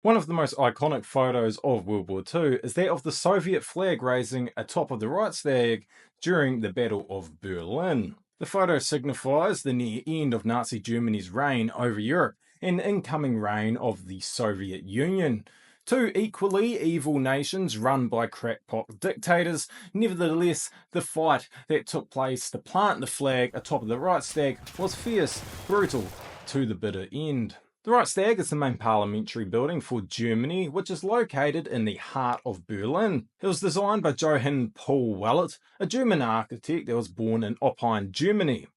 One of the most iconic photos of World War II is that of the Soviet flag raising atop of the Reichstag during the Battle of Berlin. The photo signifies the near end of Nazi Germany's reign over Europe and incoming reign of the Soviet Union. Two equally evil nations run by crackpot dictators. Nevertheless, the fight that took place to plant the flag atop of the Reichstag was fierce, brutal, to the bitter end. The Reichstag is the main parliamentary building for Germany, which is located in the heart of Berlin. It was designed by Johann Paul Wallet, a German architect that was born in Oppheim, Germany.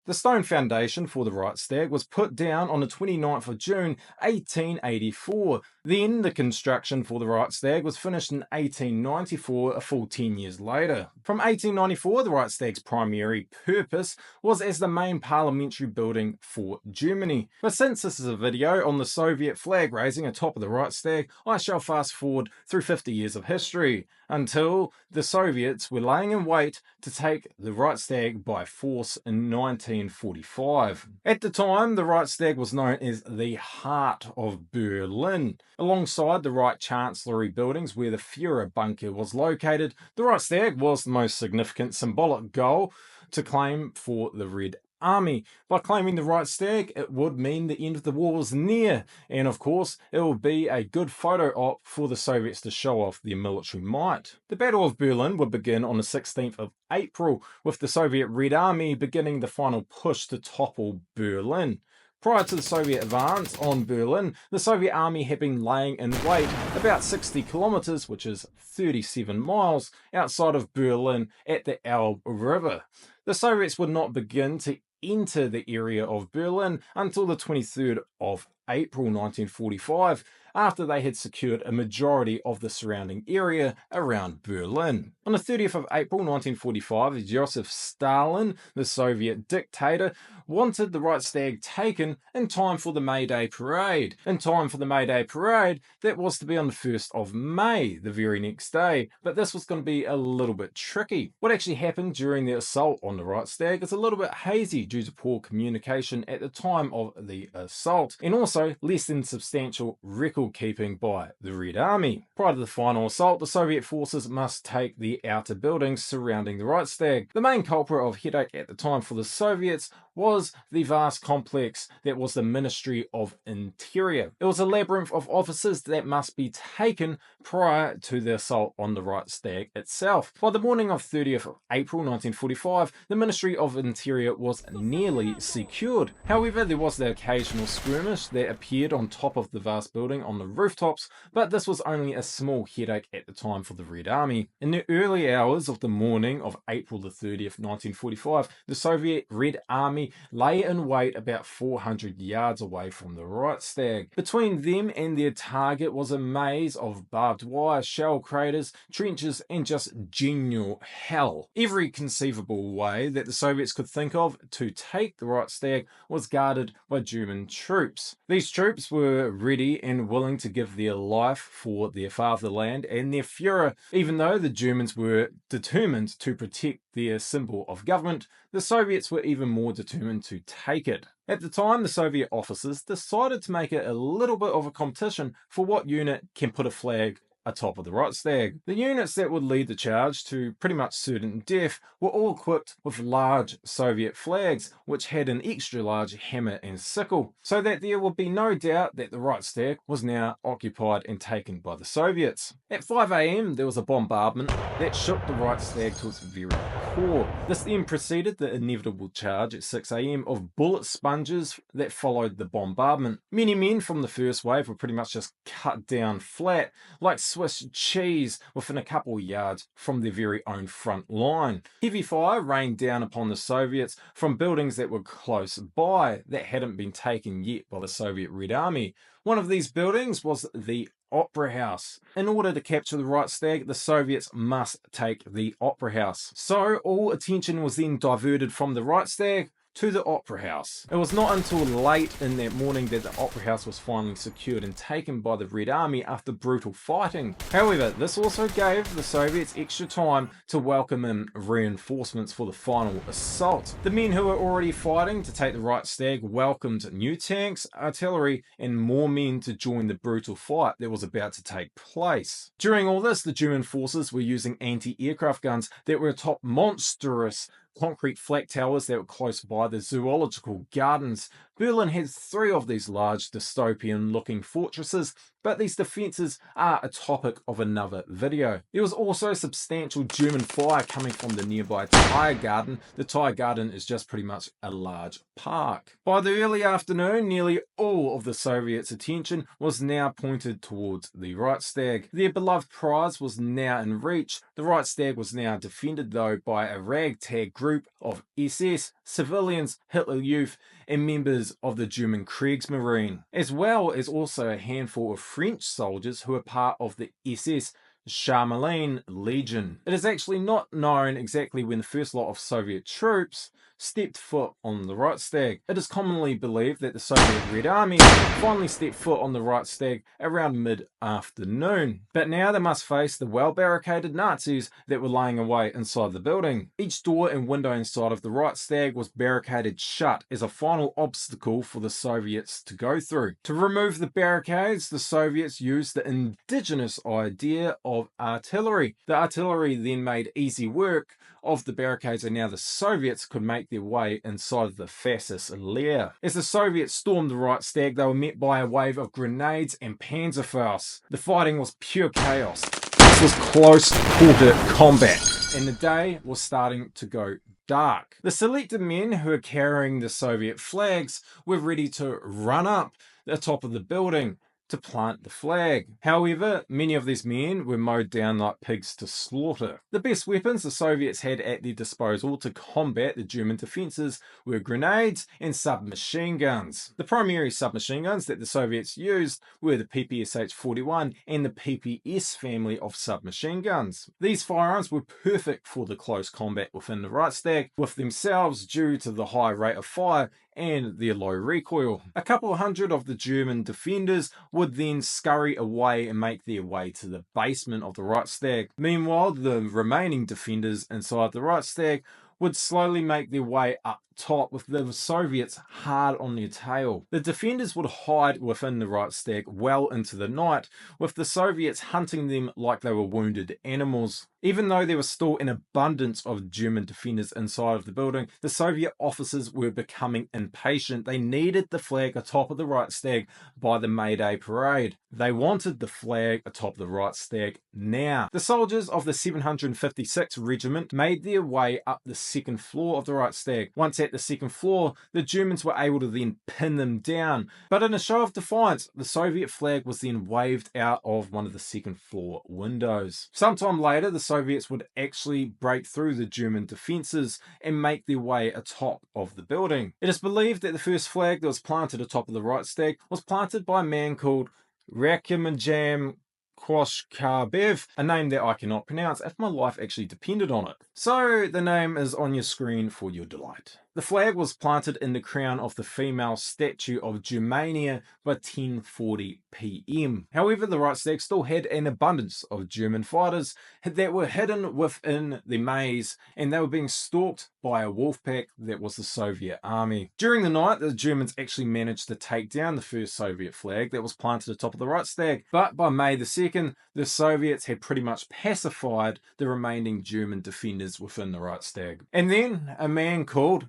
The stone foundation for the Reichstag was put down on the 29th of June 1884. Then the construction for the Reichstag was finished in 1894, a full 10 years later. From 1894, the Reichstag's primary purpose was as the main parliamentary building for Germany. But since this is a video on the Soviet flag raising atop of the Reichstag, I shall fast forward through 50 years of history, until the Soviets were laying in wait to take the Reichstag by force in 1945. At the time, the Reichstag was known as the heart of Berlin. Alongside the Reich Chancellery buildings where the Führer bunker was located, the Reichstag was the most significant symbolic goal to claim for the Red Army. By claiming the Reichstag, it would mean the end of the war was near, and of course, it would be a good photo op for the Soviets to show off their military might. The Battle of Berlin would begin on the 16th of April, with the Soviet Red Army beginning the final push to topple Berlin. Prior to the Soviet advance on Berlin, the Soviet army had been laying in wait about 60 kilometers, which is 37 miles, outside of Berlin at the Elbe River. The Soviets would not begin to enter the area of Berlin until the 23rd of April 1945, after they had secured a majority of the surrounding area around Berlin. On the 30th of April 1945, Joseph Stalin, the Soviet dictator, wanted the Reichstag taken in time for the May Day parade. That was to be on the 1st of May, the very next day, but this was going to be a little bit tricky. What actually happened during the assault on the Reichstag is a little bit hazy due to poor communication at the time of the assault, and also less than substantial record keeping by the Red Army. Prior to the final assault, the Soviet forces must take the outer buildings surrounding the Reichstag. The main culprit of headache at the time for the Soviets was the vast complex that was the Ministry of Interior. It was a labyrinth of offices that must be taken prior to the assault on the Reichstag itself. By the morning of 30th of April 1945, the Ministry of Interior was nearly secured. However, there was the occasional skirmish that appeared on top of the vast building on the rooftops, but this was only a small headache at the time for the Red Army. In the early hours of the morning of April the 30th, 1945, the Soviet Red Army lay in wait about 400 yards away from the Reichstag. Between them and their target was a maze of barbed wire, shell craters, trenches, and just genuine hell. Every conceivable way that the Soviets could think of to take the Reichstag was guarded by German troops. These troops were ready and willing to give their life for their fatherland and their Führer. Even though the Germans were determined to protect their symbol of government, the Soviets were even more determined to take it. At the time, the Soviet officers decided to make it a little bit of a competition for what unit can put a flag atop of the Reichstag. The units that would lead the charge to pretty much certain death were all equipped with large Soviet flags, which had an extra large hammer and sickle, so that there would be no doubt that the Reichstag was now occupied and taken by the Soviets. At 5 a.m. there was a bombardment that shook the Reichstag to its very core. This then preceded the inevitable charge at 6 a.m. of bullet sponges that followed the bombardment. Many men from the first wave were pretty much just cut down flat, like Swiss cheese, within a couple yards from their very own front line. Heavy fire rained down upon the Soviets from buildings that were close by that hadn't been taken yet by the Soviet Red Army. One of these buildings was the Opera House. In order to capture the Reichstag, the Soviets must take the Opera House. So all attention was then diverted from the Reichstag to the Opera House. It was not until late in that morning that the Opera House was finally secured and taken by the Red Army after brutal fighting. However, this also gave the Soviets extra time to welcome in reinforcements for the final assault. The men who were already fighting to take the Reichstag welcomed new tanks, artillery, and more men to join the brutal fight that was about to take place. During all this, the German forces were using anti-aircraft guns that were atop monstrous concrete flak towers that were close by the zoological gardens. Berlin had 3 of these large dystopian-looking fortresses, but these defences are a topic of another video. There was also substantial German fire coming from the nearby Tiergarten. The Tiergarten is just pretty much a large park. By the early afternoon, nearly all of the Soviets' attention was now pointed towards the Reichstag. Their beloved prize was now in reach. The Reichstag was now defended, though, by a ragtag group of SS, civilians, Hitler Youth, and members of the German Kriegsmarine, as well as also a handful of French soldiers who were part of the SS Charlemagne Legion. It is actually not known exactly when the first lot of Soviet troops stepped foot on the Reichstag. It is commonly believed that the Soviet Red Army finally stepped foot on the Reichstag around mid-afternoon. But now they must face the well-barricaded Nazis that were laying away inside the building. Each door and window inside of the Reichstag was barricaded shut as a final obstacle for the Soviets to go through. To remove the barricades, the Soviets used the indigenous idea of artillery. The artillery then made easy work of the barricades, and now the Soviets could make their way inside of the fascist lair. As the Soviets stormed the Reichstag, they were met by a wave of grenades and Panzerfaust. The fighting was pure chaos. This was close-quarter combat, and the day was starting to go dark. The selected men who were carrying the Soviet flags were ready to run up the top of the building to plant the flag. However, many of these men were mowed down like pigs to slaughter. The best weapons the Soviets had at their disposal to combat the German defences were grenades and submachine guns. The primary submachine guns that the Soviets used were the PPSH-41 and the PPS family of submachine guns. These firearms were perfect for the close combat within the Reichstag, with themselves due to the high rate of fire and their low recoil. A couple hundred of the German defenders would then scurry away and make their way to the basement of the Reichstag. Meanwhile, the remaining defenders inside the Reichstag would slowly make their way up top with the Soviets hard on their tail. The defenders would hide within the Reichstag well into the night, with the Soviets hunting them like they were wounded animals. Even though there was still an abundance of German defenders inside of the building, the Soviet officers were becoming impatient. They needed the flag atop of the Reichstag by the May Day parade. They wanted the flag atop the Reichstag now. The soldiers of the 756th Regiment made their way up the second floor of the Reichstag. Once at the second floor, the Germans were able to then pin them down. But in a show of defiance, the Soviet flag was then waved out of one of the second floor windows. Sometime later, the Soviets would actually break through the German defences and make their way atop of the building. It is believed that the first flag that was planted atop of the Reichstag was planted by a man called Rakhimjam Koshkabev, a name that I cannot pronounce if my life actually depended on it. So the name is on your screen for your delight. The flag was planted in the crown of the female statue of Germania by 10:40 p.m. However, the Reichstag still had an abundance of German fighters that were hidden within the maze, and they were being stalked by a wolf pack that was the Soviet army. During the night, the Germans actually managed to take down the first Soviet flag that was planted atop of the Reichstag, but by May the 2nd, the Soviets had pretty much pacified the remaining German defenders within the Reichstag. And then a man called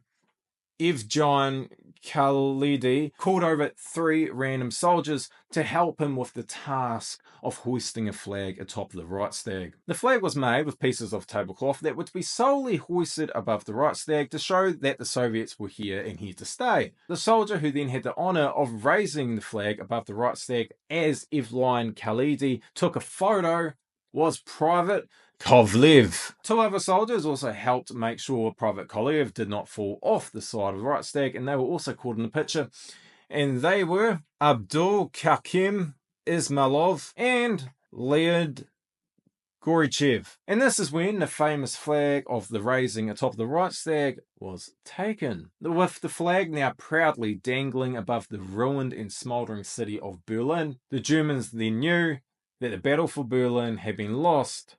Evgen Khalidi called over 3 random soldiers to help him with the task of hoisting a flag atop the Reichstag. The flag was made with pieces of tablecloth that were to be solely hoisted above the Reichstag to show that the Soviets were here and here to stay. The soldier who then had the honour of raising the flag above the Reichstag as Evgen Khalidi took a photo was Private Kovlev. 2 other soldiers also helped make sure Private Kovlev did not fall off the side of the Reichstag, and they were also caught in the picture. And they were Abdul Kakim Ismailov and Leonid Gorbachev. And this is when the famous flag of the raising atop the Reichstag was taken, with the flag now proudly dangling above the ruined and smouldering city of Berlin. The Germans then knew that the battle for Berlin had been lost,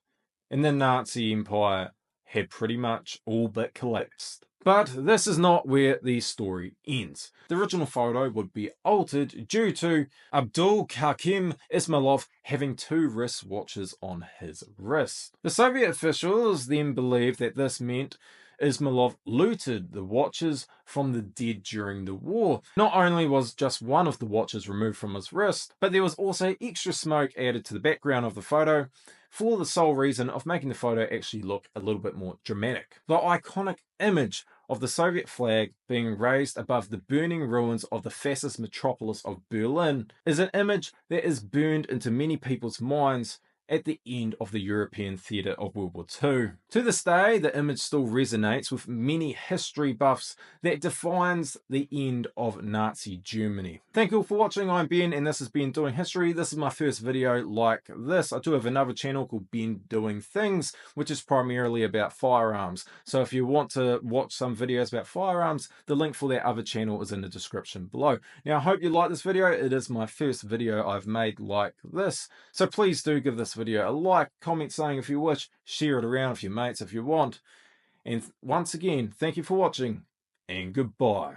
and the Nazi Empire had pretty much all but collapsed. But this is not where the story ends. The original photo would be altered due to Abdul Hakim Ismailov having two wristwatches on his wrist. The Soviet officials then believed that this meant Ismailov looted the watches from the dead during the war. Not only was just one of the watches removed from his wrist, but there was also extra smoke added to the background of the photo for the sole reason of making the photo actually look a little bit more dramatic. The iconic image of the Soviet flag being raised above the burning ruins of the fascist metropolis of Berlin is an image that is burned into many people's minds at the end of the European theatre of World War II. To this day, the image still resonates with many history buffs that defines the end of Nazi Germany. Thank you all for watching. I'm Ben, and this has been Doing History. This is my first video like this. I do have another channel called Ben Doing Things, which is primarily about firearms. So if you want to watch some videos about firearms, the link for that other channel is in the description below. Now, I hope you like this video. It is my first video I've made like this. So please do give this video a like, comment saying if you wish, share it around with your mates if you want. And once again, thank you for watching, and goodbye.